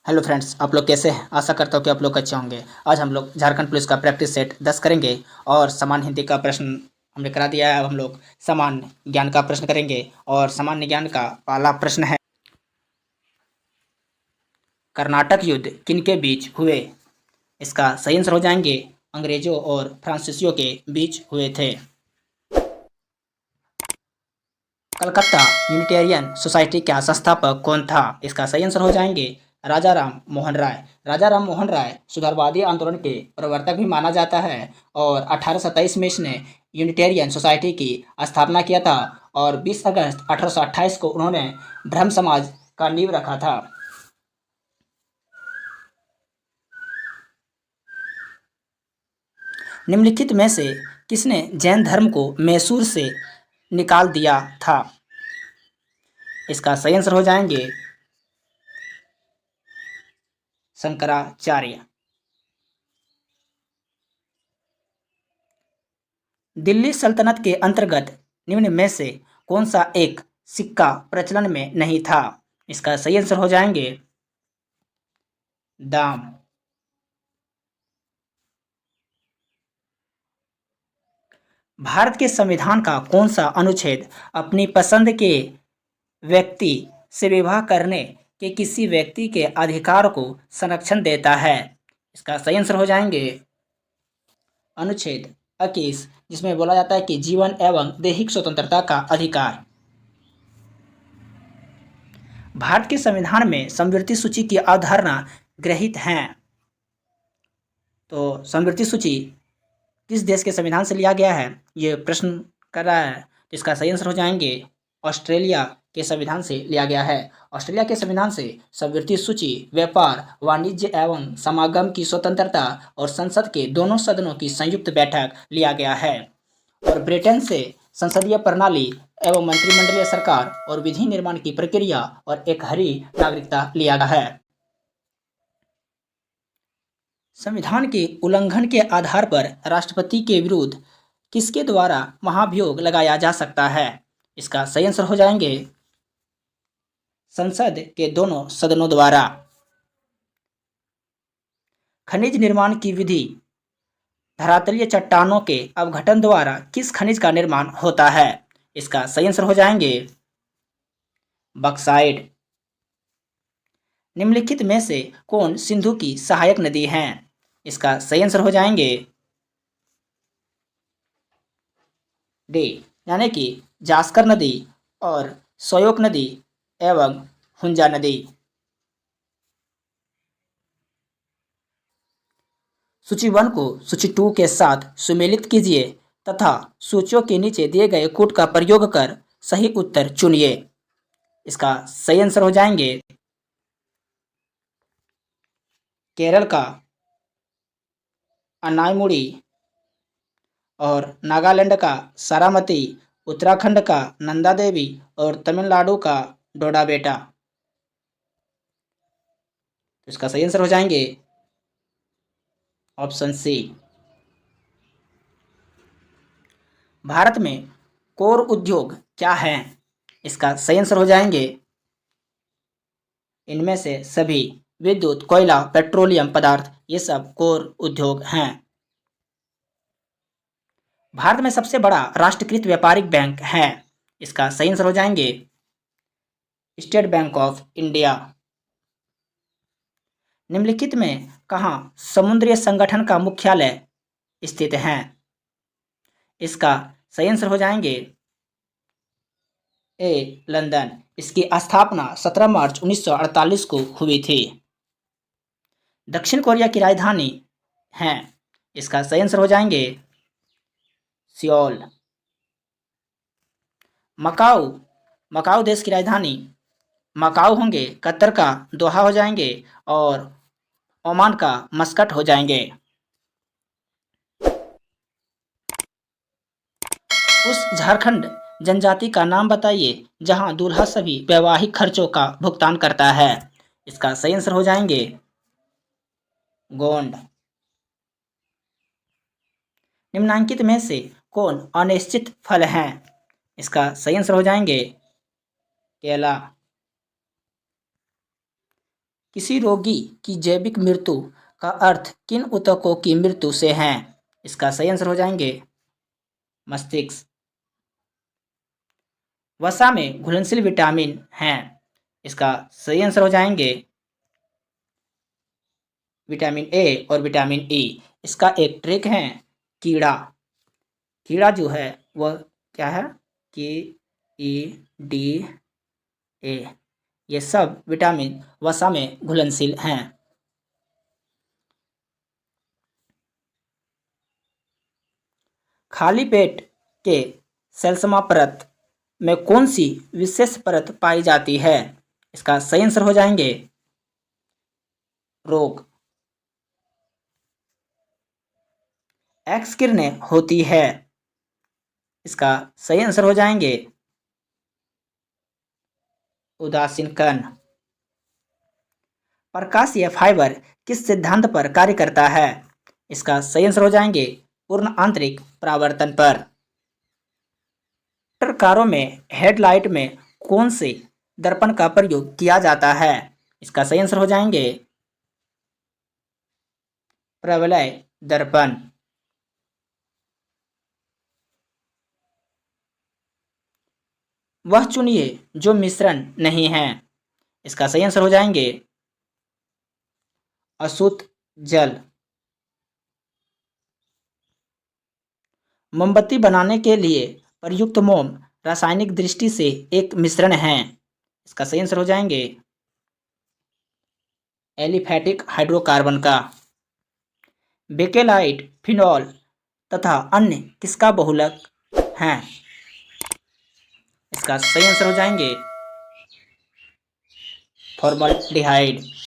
Hello friends, आप लोग कैसे हैं? आशा करता हूँ कि आप लोग अच्छे होंगे। आज हम लोग झारखंड पुलिस का प्रैक्टिस सेट 10 करेंगे और सामान्य हिंदी का प्रश्न हमने करा दिया है। अब हम लोग सामान्य ज्ञान का प्रश्न करेंगे और सामान्य ज्ञान का पहला प्रश्न है, कर्नाटक युद्ध किनके बीच हुए? इसका सही आंसर हो जाएंगे, अंग्रेजों और फ्रांसीसियों के बीच हुए थे। कलकत्ता यूनिटेरियन सोसाइटी का संस्थापक कौन था? इसका सही आंसर हो जाएंगे, राजा राम मोहन राय। राजा राम मोहन राय सुधारवादी आंदोलन के प्रवर्तक भी माना जाता है और 1827 में इसने यूनिटेरियन सोसाइटी की स्थापना किया था और 20 अगस्त 1828 को उन्होंने ब्रह्म समाज का नींव रखा था। निम्नलिखित में से किसने जैन धर्म को मैसूर से निकाल दिया था? इसका सही आंसर हो जाएंगे, शंकराचार्य। दिल्ली सल्तनत के अंतर्गत निम्न में से कौन सा एक सिक्का प्रचलन में नहीं था? इसका सही आंसर हो जाएंगे, दाम। भारत के संविधान का कौन सा अनुच्छेद अपनी पसंद के व्यक्ति से विवाह करने के किसी व्यक्ति के अधिकार को संरक्षण देता है? इसका सही आंसर हो जाएंगे, अनुच्छेद 21, जिसमें बोला जाता है कि जीवन एवं दैहिक स्वतंत्रता का अधिकार। भारत के संविधान में समवर्ती सूची की अवधारणा ग्रहित है। तो समवर्ती सूची किस देश के संविधान से लिया गया है, ये प्रश्न कर रहा है। तो इसका सही आंसर हो जाएंगे, ऑस्ट्रेलिया के संविधान से लिया गया है। ऑस्ट्रेलिया के संविधान से समवर्ती सूची व्यापार, वाणिज्य एवं समागम की स्वतंत्रता और संसद के दोनों सदनों की संयुक्त बैठक लिया गया है। और ब्रिटेन से संसदीय प्रणाली एवं मंत्रिमंडलीय सरकार और विधि निर्माण की प्रक्रिया और एक हरी नागरिकता लिया गया है। संविधान के उल्लंघन के आधार पर राष्ट्रपति के विरुद्ध किसके द्वारा महाभियोग लगाया जा सकता है? इसका सही आंसर हो जाएंगे, संसद के दोनों सदनों द्वारा। खनिज निर्माण की विधि धरातलीय चट्टानों के अपघटन द्वारा किस खनिज का निर्माण होता है? इसका सही आंसर हो जाएंगे, बक्साइट। निम्नलिखित में से कौन सिंधु की सहायक नदी है? इसका सही आंसर हो जाएंगे, डी, यानी कि जास्कर नदी और सोयोक नदी एवं हुंजा नदी। सूची 1 को सूची 2 के साथ सुमेलित कीजिए तथा सूचियों के नीचे दिए गए कोड का प्रयोग कर सही उत्तर चुनिए। इसका सही आंसर हो जाएंगे, केरल का अनाईमुड़ी और नागालैंड का सारामती, उत्तराखंड का नंदा देवी और तमिलनाडु का डोडा बेटा। इसका सही आंसर हो जाएंगे, ऑप्शन सी। भारत में कोर उद्योग क्या है? इसका सही आंसर हो जाएंगे, इनमें से सभी विद्युत, कोयला, पेट्रोलियम पदार्थ, ये सब कोर उद्योग हैं। भारत में सबसे बड़ा राष्ट्रीयकृत व्यापारिक बैंक है? इसका सही आंसर हो जाएंगे, स्टेट बैंक ऑफ इंडिया। निम्नलिखित में कहाँ समुद्री संगठन का मुख्यालय स्थित है? इसका सही आंसर हो जाएंगे, ए, लंदन। इसकी स्थापना 17 मार्च 1948 को हुई थी। दक्षिण कोरिया की राजधानी है? इसका सही आंसर हो जाएंगे, सियोल। मकाऊ, मकाऊ देश की राजधानी मकाऊ होंगे, कतर का दोहा हो जाएंगे और ओमान का मस्कट हो जाएंगे। उस झारखंड जनजाति का नाम बताइए जहां दूल्हा सभी वैवाहिक खर्चों का भुगतान करता है। इसका सही आंसर हो जाएंगे, गोंड। निम्नांकित में से कौन अनिश्चित फल है? इसका सही आंसर हो जाएंगे, केला। किसी रोगी की जैविक मृत्यु का अर्थ किन ऊतकों की मृत्यु से है? इसका सही आंसर हो जाएंगे मस्तिष्क। वसा में घुलनशील विटामिन हैं। इसका सही आंसर हो जाएंगे विटामिन ए और विटामिन ई। इसका एक ट्रिक है कीड़ा। कीड़ा जो है वह क्या है के ई डी ए, ये सब विटामिन वसा में घुलनशील हैं। खाली पेट के सेल्समा परत में कौन सी विशेष परत पाई जाती है? इसका सही आंसर हो जाएंगे रोग। एक्स किरणें होती है। इसका सही आंसर हो जाएंगे उदासीन कण। प्रकाश या फाइबर किस सिद्धांत पर कार्य करता है? इसका सही आंसर हो जाएंगे पूर्ण आंतरिक परावर्तन पर। मोटर कारों में हेडलाइट में कौन से दर्पण का प्रयोग किया जाता है? इसका सही आंसर हो जाएंगे प्रवलय दर्पण। वह चुनिए जो मिश्रण नहीं है। इसका सही आंसर हो जाएंगे अशुद्ध जल। मोमबत्ती बनाने के लिए प्रयुक्त मोम रासायनिक दृष्टि से एक मिश्रण है। इसका सही आंसर हो जाएंगे एलिफैटिक हाइड्रोकार्बन का। बेकेलाइट फिनॉल तथा अन्य किसका बहुलक है? इसका सही आंसर हो जाएंगे फॉर्मल्डिहाइड।